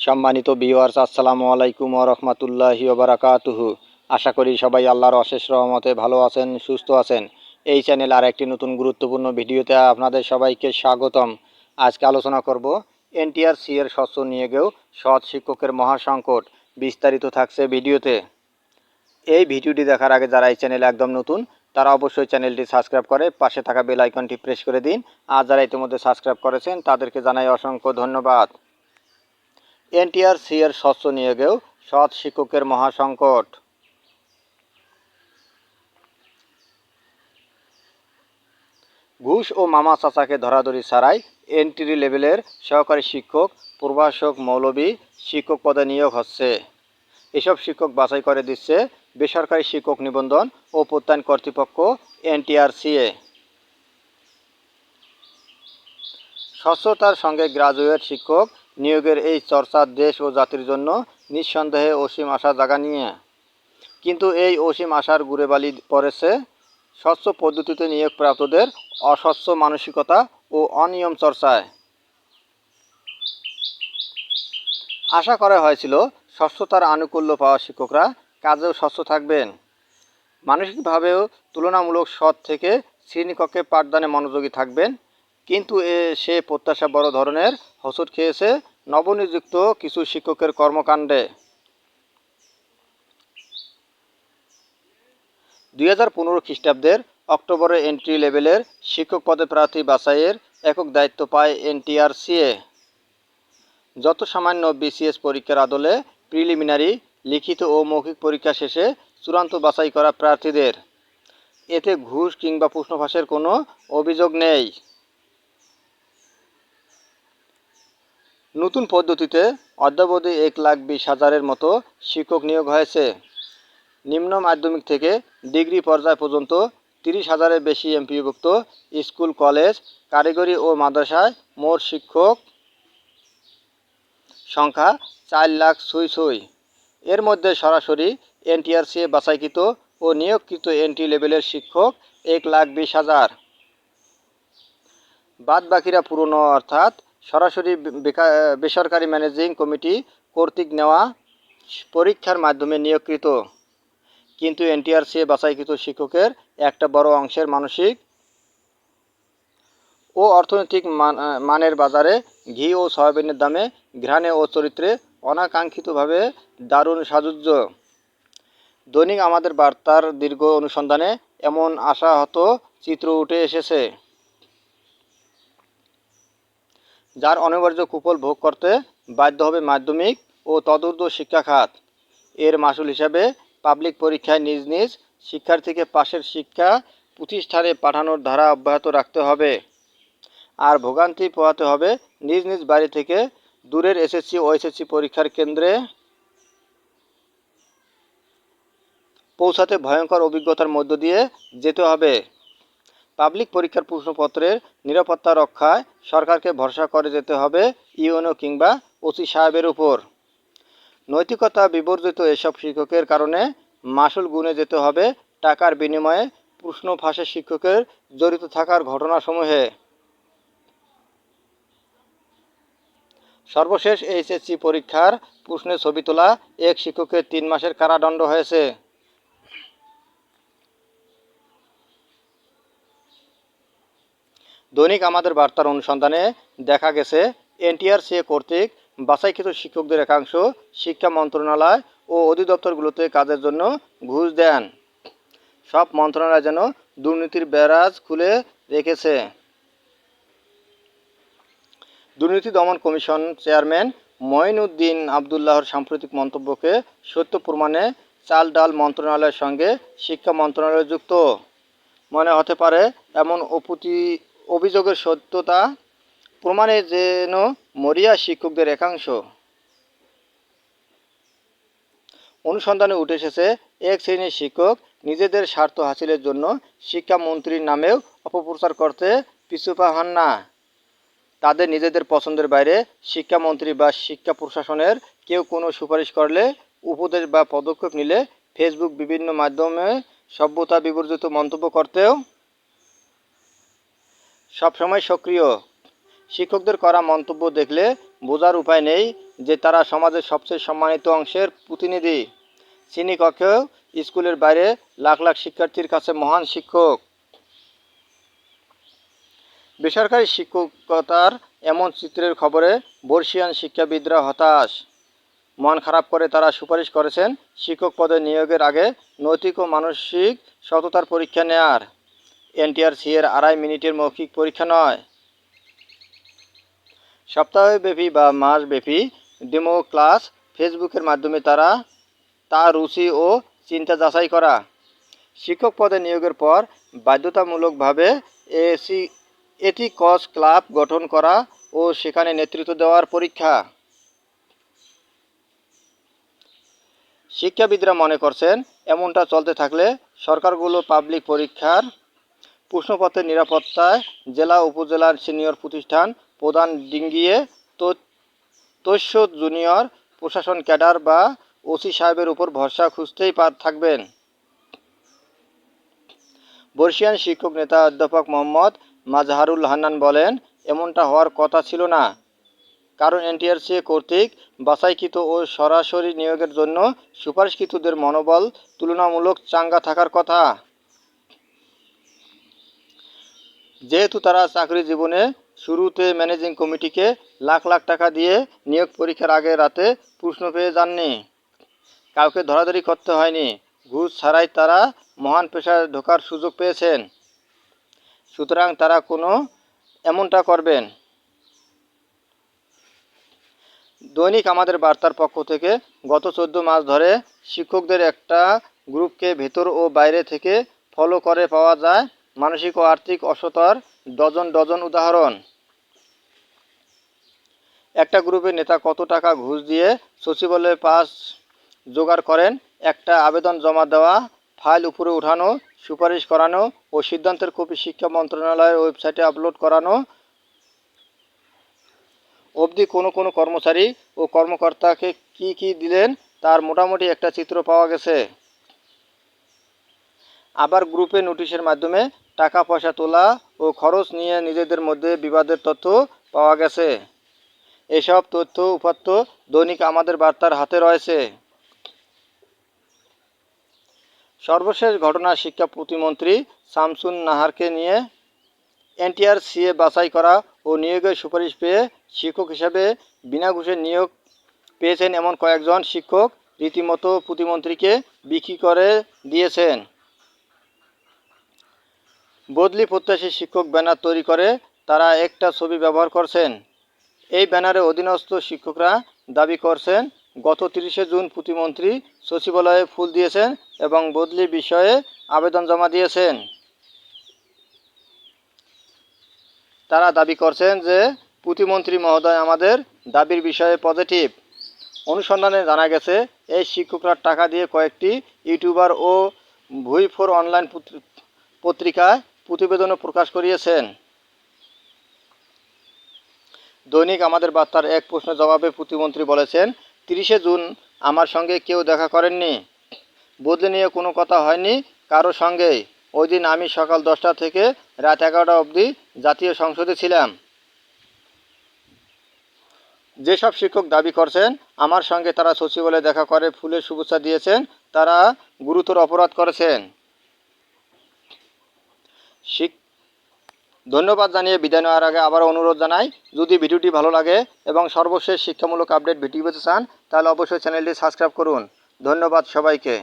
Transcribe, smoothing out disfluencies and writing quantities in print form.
সম্মানিত ভিউয়ার্স, আসসালামু আলাইকুম ওয়া রাহমাতুল্লাহি ওয়া বারাকাতুহু। আশা করি সবাই আল্লাহর অশেষ রহমতে ভালো আছেন, সুস্থ আছেন। এই চ্যানেল আর একটি নতুন গুরুত্বপূর্ণ ভিডিওতে আপনাদের সবাইকে স্বাগতম। আজকে আলোচনা করব এনটিআরসি এর স্বচ্ছ নিয়োগেও সৎ শিক্ষকের মহাসংকট। বিস্তারিত থাকছে ভিডিওতে। এই ভিডিওটি দেখার আগে যারা এই চ্যানেলে একদম নতুন তারা অবশ্যই চ্যানেলটি সাবস্ক্রাইব করে পাশে থাকা বেল আইকনটি প্রেস করে দিন। আর যারা ইতিমধ্যে সাবস্ক্রাইব করেছেন তাদেরকে জানাই অসংখ্য ধন্যবাদ। এনটিআরসি এর স্বচ্ছ নিয়োগেও সৎ শিক্ষকের মহাসংকট। ঘুষ ও মামা চাচাকে ধরাধরি ছাড়াই এন্ট্রি লেভেলের সহকারী শিক্ষক, প্রভাষক, মৌলভী শিক্ষক পদে নিয়োগ হচ্ছে। এসব শিক্ষক বাছাই করে দিচ্ছে বেসরকারি শিক্ষক নিবন্ধন ও প্রত্যয়ন কর্তৃপক্ষ এনটিআরসিএ। স্বচ্ছতার সঙ্গে গ্রাজুয়েট শিক্ষক নিয়োগের এই চর্চা দেশ ও জাতির জন্য নিঃসন্দেহে অসীম আশা জাগা নিয়ে। কিন্তু এই অসীম আশার গুড়েবালি পড়েছে স্বচ্ছ পদ্ধতিতে নিয়োগপ্রাপ্তদের অস্বচ্ছ মানসিকতা ও অনিয়ম চর্চায়। আশা করা হয়েছিল স্বচ্ছতার আনুকূল্য পাওয়া শিক্ষকরা কাজেও স্বচ্ছ থাকবেন, মানসিকভাবেও তুলনামূলক সৎ থেকে শ্রেণীকক্ষে পাঠদানে মনোযোগী থাকবেন। কিন্তু সে প্রত্যাশা বড় ধরনের হোঁচট খেয়েছে নবনিযুক্ত কিছু শিক্ষকের কর্মকাণ্ডে। 2015 খ্রিস্টাব্দের অক্টোবরে এন্ট্রি লেভেলের শিক্ষক পদে প্রার্থী বাছাইয়ের একক দায়িত্ব পায় এনটিআরসিএ। যত সামান্য বিসিএস পরীক্ষার আদলে প্রিলিমিনারি, লিখিত ও মৌখিক পরীক্ষা শেষে চূড়ান্ত বাছাই করা প্রার্থীদের। এতে ঘুষ কিংবা প্রশ্ন ফাঁসের কোনো অভিযোগ নেই। নতুন পদ্ধতিতে অদ্যাবধি 1,20,000-এর মতো শিক্ষক নিয়োগ হয়েছে। নিম্ন মাধ্যমিক থেকে ডিগ্রি পর্যায় পর্যন্ত 30,000-এর বেশি এমপিওভুক্ত স্কুল, কলেজ, কারিগরি ও মাদ্রাসায় মোট শিক্ষক সংখ্যা 4 লাখ ছুঁই। এর মধ্যে সরাসরি এনটিআরসি বাছাইকৃত ও নিয়োগকৃত এন্ট্রি লেভেলের শিক্ষক 1,20,000। বাদ বাকিরা পুরনো অর্থাৎ সরাসরি বেসরকারি ম্যানেজিং কমিটি কর্তৃক নেওয়া পরীক্ষার মাধ্যমে নিয়োগকৃত। কিন্তু এনটিআরসি বাছাইকৃত শিক্ষকের একটা বড় অংশের মানসিক ও অর্থনৈতিক মানের বাজারে ঘি ও সয়াবিনের দামে ঘ্রাণে ও চরিত্রে অনাকাঙ্ক্ষিতভাবে দারুণ সাজুজ্য। দৈনিক আমাদের বার্তার দীর্ঘ অনুসন্ধানে এমন আশাহত চিত্র উঠে এসেছে, যার অনিবার্য কুফল ভোগ করতে বাধ্য হবে মাধ্যমিক ও তদূর্ধ্ব শিক্ষা খাত। এর মাসুল হিসাবে পাবলিক পরীক্ষায় নিজ নিজ শিক্ষার্থীকে পাশের শিক্ষা প্রতিষ্ঠানে পাঠানোর ধারা অব্যাহত রাখতে হবে। আর ভোগান্তি পোহাতে হবে নিজ নিজ বাড়ি থেকে দূরের এসএসসি ও এইচএসসি পরীক্ষার কেন্দ্রে পৌঁছাতে ভয়ঙ্কর অভিজ্ঞতার মধ্য দিয়ে যেতে হবে। পাবলিক পরীক্ষার প্রশ্নপত্রের নিরাপত্তা রক্ষায় সরকারকে ভরসা করে যেতে হবে ইউএনও কিংবা ওসি সাহেবের উপর। নৈতিকতা বিবর্জিত এসব শিক্ষকের কারণে মাসুল গুনে যেতে হবে টাকার বিনিময়ে প্রশ্ন ফাঁসে শিক্ষকের জড়িত থাকার ঘটনাসমূহে। সর্বশেষ এইচএসসি পরীক্ষার প্রশ্নে ছবি তোলা এক শিক্ষকের 3 মাসের কারাদণ্ড হয়েছে। দৈনিক আমাদের বার্তার অনুসন্ধানে দেখা গেছে এনটিআরসি কর্তৃক বাছাইকৃত শিক্ষকদের একাংশ শিক্ষা মন্ত্রণালয় ও অধিদপ্তরগুলোতে কাজের জন্য ঘুষ দেন। সব মন্ত্রণালয় যেন দুর্নীতির ব্যারাজ খুলে রেখেছে। দুর্নীতি দমন কমিশন চেয়ারম্যান মঈনুদ্দিন আবদুল্লাহর সাম্প্রতিক মন্তব্যকে সত্য প্রমাণে চাল ডাল মন্ত্রণালয়ের সঙ্গে শিক্ষা মন্ত্রণালয় যুক্ত মনে হতে পারে। এমন অভিযোগের সত্যতা প্রমাণে যেন মরিয়া শিক্ষকদের একাংশ। অনুসন্ধানে উঠে এসেছে এক শ্রেণীর শিক্ষক নিজেদের স্বার্থ হাসিলের জন্য শিক্ষামন্ত্রীর নামেও অপপ্রচার করতে পিছুপা হন না। তাদের নিজেদের পছন্দের বাইরে শিক্ষামন্ত্রী বা শিক্ষা প্রশাসনের কেউ কোনো সুপারিশ করলে, উপদেশ বা পদক্ষেপ নিলে ফেসবুক বিভিন্ন মাধ্যমে সভ্যতা বিবর্জিত মন্তব্য করতেও সবসময় সক্রিয়। শিক্ষকদের করা মন্তব্য দেখলে বোঝার উপায় নেই যে তারা সমাজের সবচেয়ে সম্মানিত অংশের প্রতিনিধি। শ্রেণীকক্ষেও স্কুলের বাইরে লাখ লাখ শিক্ষার্থীর কাছে মহান শিক্ষক। বেসরকারি শিক্ষকতার এমন চিত্রের খবরে বর্ষিয়ান শিক্ষাবিদরা হতাশ। মন খারাপ করে তারা সুপারিশ করেছেন শিক্ষক পদে নিয়োগের আগে নৈতিক ও মানসিক সততার পরীক্ষা নেয়ার। এনটিআরসি এর 2.5 মিনিটের মৌখিক পরীক্ষা নয়, সপ্তাহব্যাপী বা মাসব্যাপী ডেমো ক্লাস। ফেসবুকের মাধ্যমে তার রুচি ও চিন্তা যাচাই করা। শিক্ষক পদে নিয়োগের পর বাধ্যতামূলকভাবে এথিকস ক্লাব গঠন করা ও সেখানে নেতৃত্ব দেওয়ার পরীক্ষা। শিক্ষাবিদরা মনে করছেন এমনটা চলতে থাকলে সরকারগুলো পাবলিক পরীক্ষার প্রশ্নপত্রের নিরাপত্তায় জেলা উপজেলার সিনিয়র প্রতিষ্ঠান প্রধান ডিঙ্গিয়ে তৈশ্য জুনিয়র প্রশাসন ক্যাডার বা ওসি সাহেবের উপর ভরসা খুঁজতেই থাকবেন। বর্ষিয়ান শিক্ষক নেতা অধ্যাপক মোহাম্মদ মাজহারুল হান্নান বলেন, এমনটা হওয়ার কথা ছিল না, কারণ এনটিআরসি কর্তৃক বাছাইকৃত ও সরাসরি নিয়োগের জন্য সুপারিশকৃতদের মনোবল তুলনামূলক চাঙ্গা থাকার কথা। যেহেতু তারা চাকরি জীবনে শুরুতে ম্যানেজিং কমিটিকে লাখ লাখ টাকা দিয়ে নিয়োগ পরীক্ষার আগে রাতে প্রশ্ন পেয়ে যাননি, কাউকে ধরাধরি করতে হয়নি, ঘুষ ছাড়াই তারা মহান পেশায় ঢোকার সুযোগ পেয়েছেন, সুতরাং তারা এমনটা করবেন। দৈনিক আমাদের বার্তার পক্ষ থেকে গত 14 মাস ধরে শিক্ষকদের একটা গ্রুপকে ভেতর ও বাইরে থেকে ফলো করে পাওয়া যায় মানসিক ও আর্থিক অসততার ডজন ডজন উদাহরণ। একটা গ্রুপের নেতা কত টাকা ঘুষ দিয়ে সচিবালয়ে পাস জোগাড় করেন, একটা আবেদন জমা দেওয়া, ফাইল উপরে উঠানো, সুপারিশ করানো ও সিদ্ধান্তের কপি শিক্ষা মন্ত্রণালয়ের ওয়েবসাইটে আপলোড করানো অবধি কোনো কর্মচারী ও কর্মকর্তাকে কি দিলেন তার মোটামুটি একটা চিত্র পাওয়া গেছে। আবার গ্রুপে নোটিশের মাধ্যমে টাকা পয়সা তোলা ও খরচ নিয়ে নিজেদের মধ্যে বিবাদের তথ্য পাওয়া গেছে। এসব তথ্য উপাত্ত দৈনিক আমাদের বার্তার হাতে রয়েছে। সর্বশেষ ঘটনা শিক্ষা প্রতিমন্ত্রী শামসুন নাহারকে নিয়ে। এনটিআরসিএ বাছাই করা ও নিয়োগের সুপারিশ পেয়ে শিক্ষক হিসেবে বিনা ঘুষে নিয়োগ পেয়েছেন এমন কয়েকজন শিক্ষক রীতিমতো প্রতিমন্ত্রীকে বিক্রি করে দিয়েছেন। বদলি প্রত্যাশী শিক্ষক ব্যানার তৈরি করে তারা একটা ছবি ব্যবহার করছেন। এই ব্যানারে অধীনস্থ শিক্ষকরা দাবি করছেন গত 30শে জুন প্রতিমন্ত্রী সচিবালয়ে ফুল দিয়েছেন এবং বদলি বিষয়ে আবেদন জমা দিয়েছেন। তারা দাবি করছেন যে প্রতিমন্ত্রী মহোদয় আমাদের দাবির বিষয়ে পজিটিভ। অনুসন্ধানে জানা গেছে এই শিক্ষকরা টাকা দিয়ে কয়েকটি ইউটিউবার ও ভুই4 অনলাইন পত্রিকায় প্রতিবেদনও প্রকাশ করিয়েছেন। দৈনিক আমাদের বার্তার এক প্রশ্নের জবাবে প্রতিমন্ত্রী বলেছেন, 30শে জুন আমার সঙ্গে কেউ দেখা করেননি, বদলি নিয়ে কোনো কথা হয়নি কারো সঙ্গেই। ওই দিন আমি সকাল 10টা থেকে রাত 11টা অবধি জাতীয় সংসদে ছিলাম। যেসব শিক্ষক দাবি করছেন আমার সঙ্গে তারা সচিবালয়ে দেখা করে ফুলের শুভেচ্ছা দিয়েছেন, তারা গুরুতর অপরাধ করেছেন। ধন্যবাদ জানিয়ে বিদায় নেওয়ার আগে আবারও অনুরোধ জানাই, যদি ভিডিওটি ভালো লাগে এবং সর্বশেষ শিক্ষামূলক আপডেট ভিডিও পেতে চান তাহলে অবশ্যই চ্যানেলটি সাবস্ক্রাইব করুন। ধন্যবাদ সবাইকে।